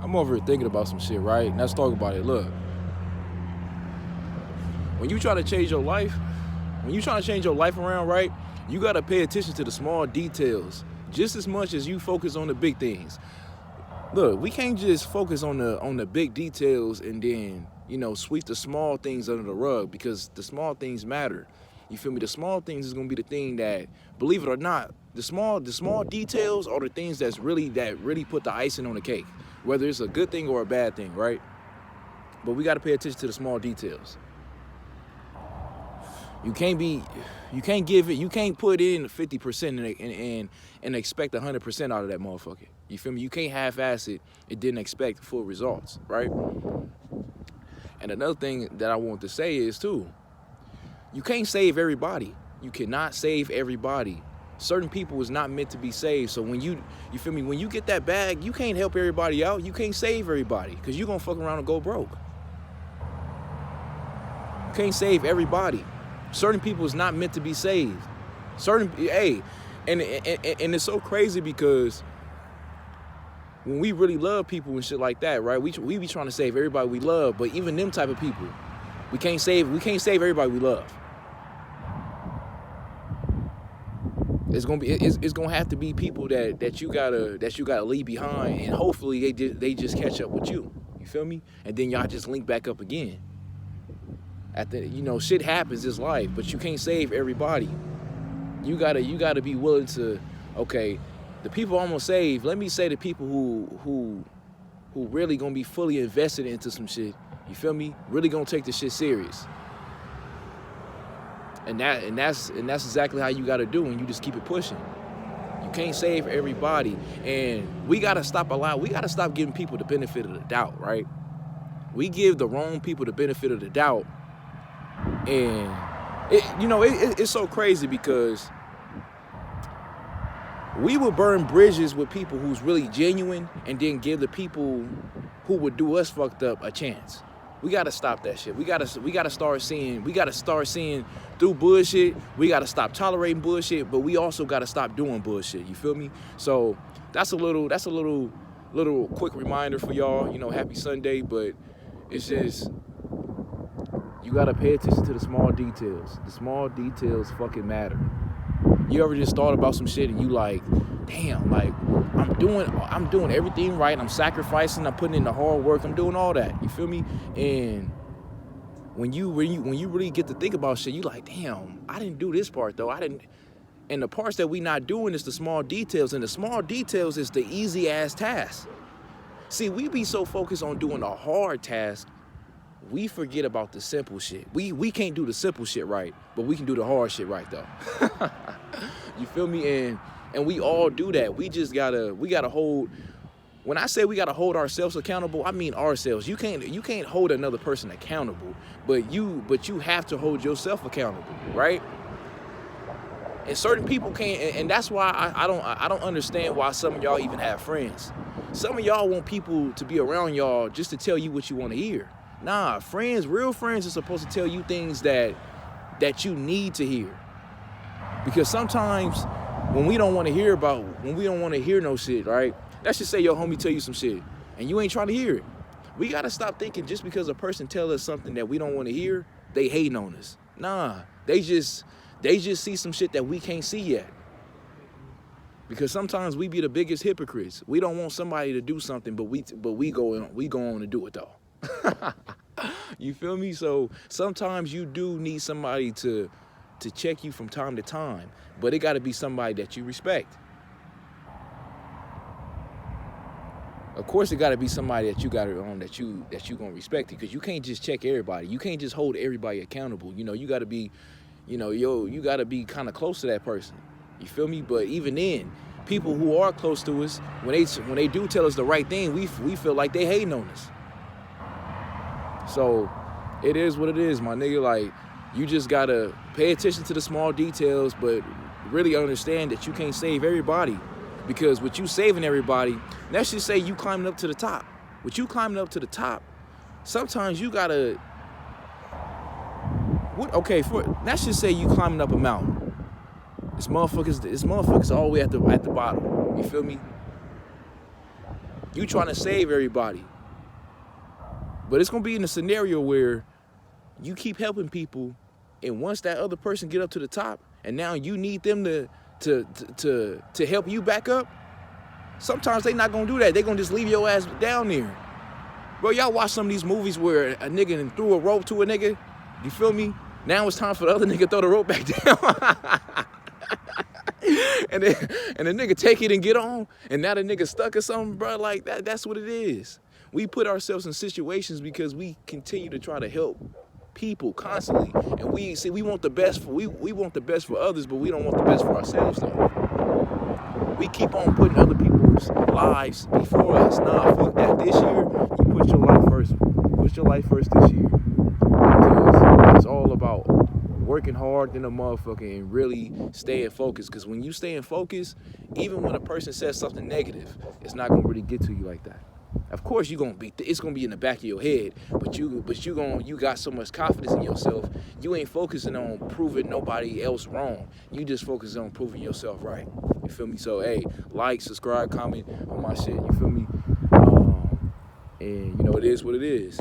I'm over here thinking about some shit, right? And let's talk about it. Look, when you try to change your life, when you trying to change your life around, right, you got to pay attention to the small details just as much as you focus on the big things. Look, we can't just focus on the big details and then, sweep the small things under the rug, because the small things matter. You feel me? The small things is gonna be the thing that, believe it or not, the small details are the things that really put the icing on the cake, whether it's a good thing or a bad thing, right? But we got to pay attention to the small details. You can't put in 50% and expect 100% out of that motherfucker. You feel me? You can't half-ass it and didn't expect full results, right? And another thing that I want to say is too, you can't save everybody. You cannot save everybody. Certain people is not meant to be saved. So when you feel me? When you get that bag, you can't help everybody out. You can't save everybody, because you're gonna fuck around and go broke. You can't save everybody. Certain people is not meant to be saved. And it's so crazy, because when we really love people and shit like that, right? We be trying to save everybody we love, but even them type of people, we can't save everybody we love. It's gonna have to be people that you gotta leave behind, and hopefully they just catch up with you. You feel me? And then y'all just link back up again. Shit happens, it's life, but you can't save everybody. You gotta be willing to, okay, the people I'm gonna save, let me say the people who really gonna be fully invested into some shit, you feel me? Really gonna take this shit serious. And that's exactly how you gotta do, and you just keep it pushing. You can't save everybody. And we gotta stop giving people the benefit of the doubt, right? We give the wrong people the benefit of the doubt. And it's so crazy, because we will burn bridges with people who's really genuine, and then give the people who would do us fucked up a chance. We gotta stop that shit. We gotta start seeing through bullshit. We gotta stop tolerating bullshit, but we also gotta stop doing bullshit. You feel me? So that's a little quick reminder for y'all. Happy Sunday, but it's just, you gotta pay attention to the small details. The small details fucking matter. You ever just thought about some shit and you like, damn, like I'm doing everything right. I'm sacrificing. I'm putting in the hard work. I'm doing all that. You feel me? And when you really get to think about shit, you like, damn, I didn't do this part though. I didn't. And the parts that we not doing is the small details, and the small details is the easy ass task. See, we be so focused on doing the hard task, we forget about the simple shit. We can't do the simple shit right, but we can do the hard shit right though. You feel me? And we all do that. We gotta hold. When I say we gotta hold ourselves accountable, I mean ourselves. You can't hold another person accountable, but you have to hold yourself accountable, right? And certain people can't, and that's why I don't understand why some of y'all even have friends. Some of y'all want people to be around y'all just to tell you what you want to hear. Nah, real friends are supposed to tell you things that you need to hear. Because sometimes when we don't want to hear no shit, right? Let's just say your homie tell you some shit and you ain't trying to hear it. We gotta stop thinking just because a person tell us something that we don't want to hear, they hating on us. Nah, they just see some shit that we can't see yet. Because sometimes we be the biggest hypocrites. We don't want somebody to do something, but we go on to do it though. You feel me? So sometimes you do need somebody to check you from time to time, but it got to be somebody that you respect. Of course, it got to be somebody that you got that you gonna respect, because you can't just check everybody. You can't just hold everybody accountable. You got to be, you got to be kind of close to that person. You feel me? But even then, people who are close to us, when they do tell us the right thing, we feel like they hating on us. So it is what it is, my nigga. Like, you just gotta pay attention to the small details, but really understand that you can't save everybody. Because with you saving everybody, let's just say you climbing up to the top. With you climbing up to the top, sometimes you gotta, let's just say you climbing up a mountain. This motherfucker's all the way at the bottom. You feel me? You trying to save everybody. But it's gonna be in a scenario where you keep helping people, and once that other person get up to the top, and now you need them to help you back up, sometimes they not gonna do that. They gonna just leave your ass down there. Bro, y'all watch some of these movies where a nigga threw a rope to a nigga. You feel me? Now it's time for the other nigga to throw the rope back down. and the nigga take it and get on, and now the nigga stuck or something, bro. Like that's what it is. We put ourselves in situations because we continue to try to help people constantly, and we want the best for we want the best for others, but we don't want the best for ourselves though. We keep on putting other people's lives before us. Nah, fuck that. This year, you put your life first. Put your life first this year, because it's all about working hard than a motherfucker and really staying focused. Because when you stay in focus, even when a person says something negative, it's not gonna really get to you like that. Of course, it's gonna be in the back of your head, but you got so much confidence in yourself. You ain't focusing on proving nobody else wrong. You just focusing on proving yourself right. You feel me? So hey, like, subscribe, comment on my shit. You feel me? And you know, it is what it is.